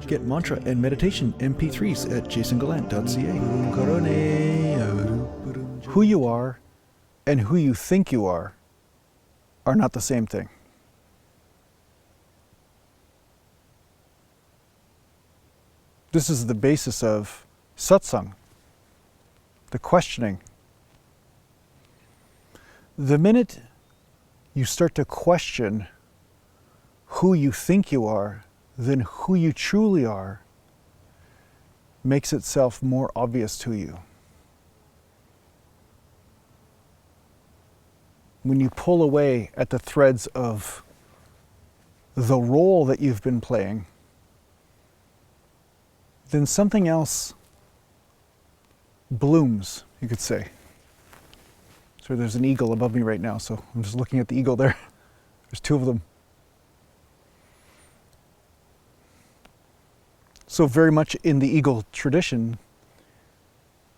Get mantra and meditation MP3s at JasonGallant.ca. Who you are and who you think you are not the same thing. This is the basis of satsang, the questioning. The minute you start to question who you think you are, then who you truly are makes itself more obvious to you. When you pull away at the threads of the role that you've been playing, then something else blooms, you could say. So there's an eagle above me right now, so I'm just looking at the eagle there. There's two of them. So very much in the eagle tradition,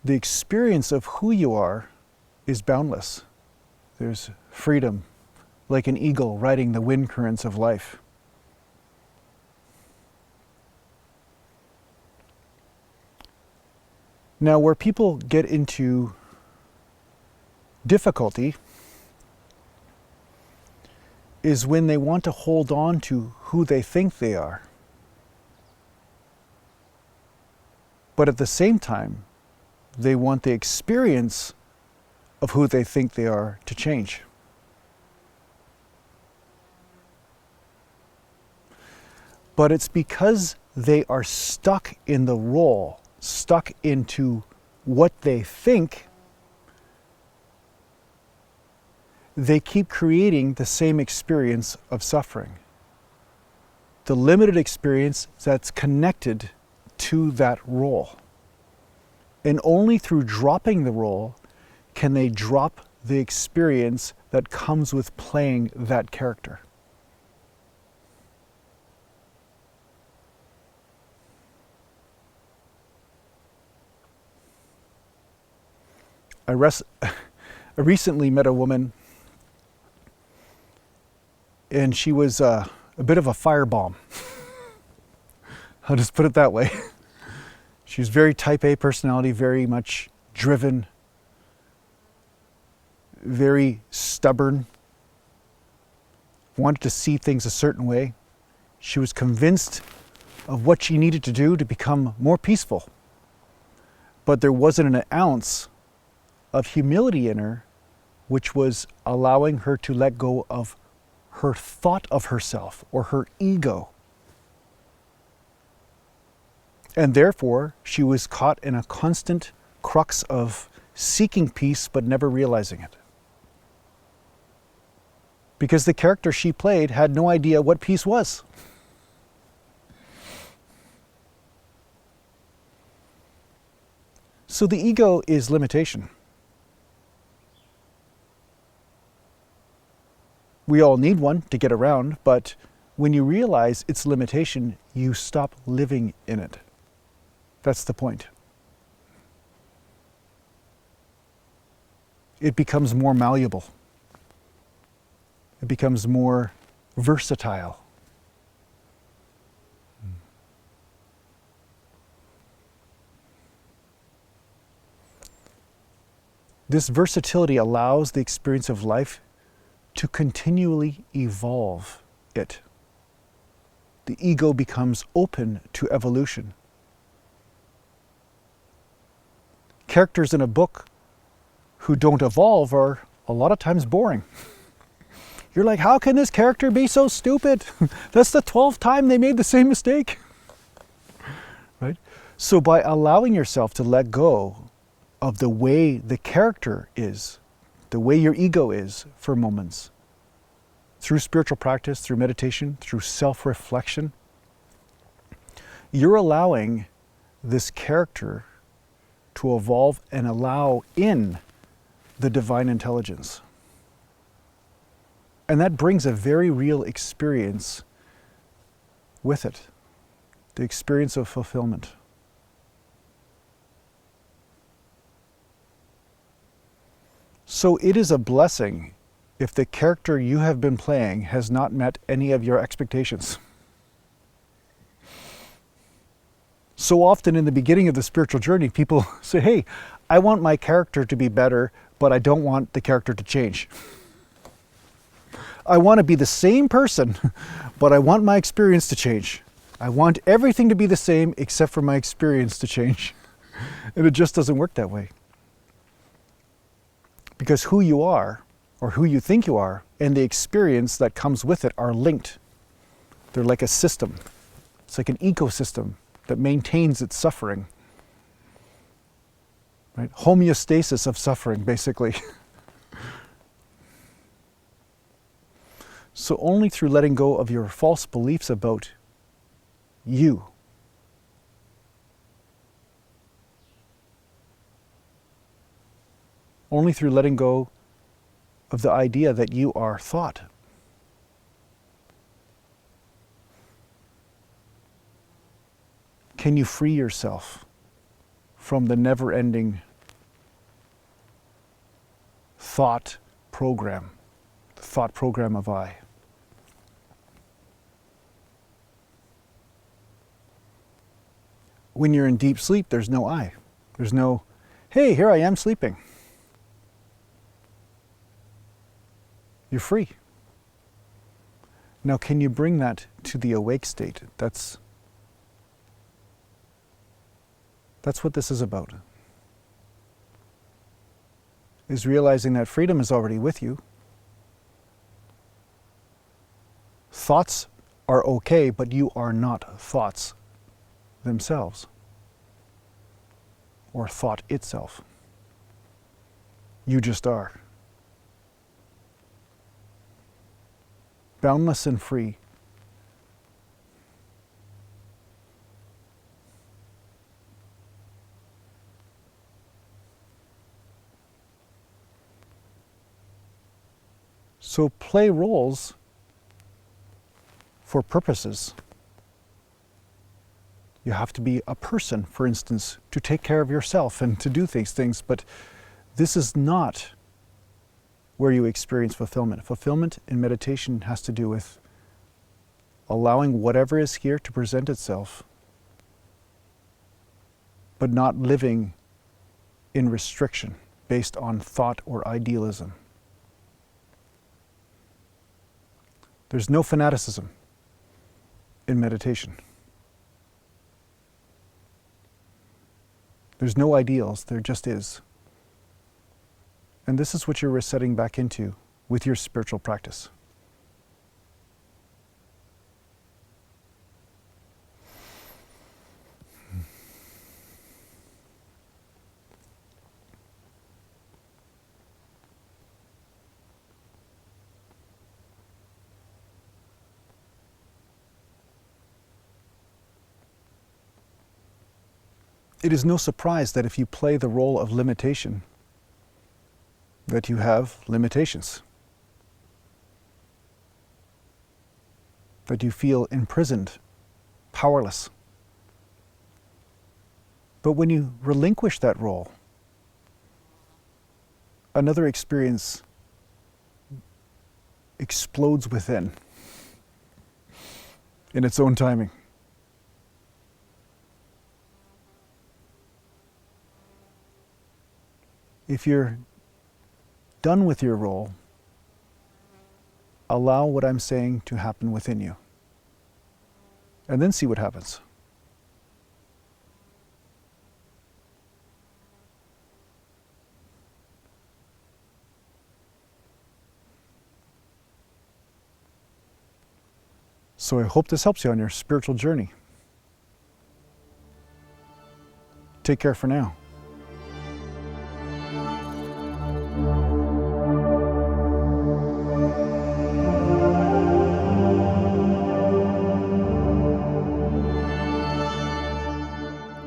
the experience of who you are is boundless. There's freedom, like an eagle riding the wind currents of life. Now, where people get into difficulty is when they want to hold on to who they think they are. But at the same time, they want the experience of who they think they are to change. But it's because they are stuck in the role, stuck into what they think, they keep creating the same experience of suffering. The limited experience that's connected to that role. And only through dropping the role can they drop the experience that comes with playing that character. I recently met a woman, and she was a bit of a firebomb. I'll just put it that way. She's very type A personality, very much driven, very stubborn, wanted to see things a certain way. She was convinced of what she needed to do to become more peaceful. But there wasn't an ounce of humility in her, which was allowing her to let go of her thought of herself or her ego. And therefore, she was caught in a constant crux of seeking peace but never realizing it. Because the character she played had no idea what peace was. So the ego is limitation. We all need one to get around, but when you realize its limitation, you stop living in it. That's the point. It becomes more malleable. It becomes more versatile. This versatility allows the experience of life to continually evolve it. The ego becomes open to evolution. Characters in a book who don't evolve are a lot of times boring. You're like, how can this character be so stupid? That's the 12th time they made the same mistake. Right? So by allowing yourself to let go of the way the character is, the way your ego is for moments, through spiritual practice, through meditation, through self-reflection, you're allowing this character to evolve and allow in the divine intelligence. And that brings a very real experience with it, the experience of fulfillment. So it is a blessing if the character you have been playing has not met any of your expectations. So often in the beginning of the spiritual journey, people say, hey, I want my character to be better, but I don't want the character to change. I want to be the same person, but I want my experience to change. I want everything to be the same except for my experience to change. And it just doesn't work that way. Because who you are, or who you think you are, and the experience that comes with it are linked. They're like a system. It's like an ecosystem that maintains its suffering. Right? Homeostasis of suffering, basically. So only through letting go of your false beliefs about you, only through letting go of the idea that you are thought, can you free yourself from the never-ending thought program, the thought program of I. When you're in deep sleep, there's no I. There's no, hey, here I am sleeping. You're free. Now, can you bring that to the awake state? That's what this is about. Is realizing that freedom is already with you. Thoughts are okay, but you are not thoughts themselves, or thought itself. You just are. Boundless and free. So play roles for purposes. You have to be a person, for instance, to take care of yourself and to do these things, but this is not where you experience fulfillment. Fulfillment in meditation has to do with allowing whatever is here to present itself, but not living in restriction based on thought or idealism. There's no fanaticism in meditation. There's no ideals, there just is. And this is what you're resetting back into with your spiritual practice. It is no surprise that if you play the role of limitation, that you have limitations. That you feel imprisoned, powerless. But when you relinquish that role, another experience explodes within in its own timing. If you're done with your role, allow what I'm saying to happen within you. And then see what happens. So I hope this helps you on your spiritual journey. Take care for now.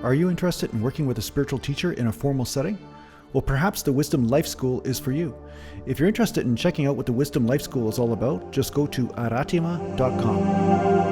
Are you interested in working with a spiritual teacher in a formal setting? Well, perhaps the Wisdom Life School is for you. If you're interested in checking out what the Wisdom Life School is all about, just go to aratima.com.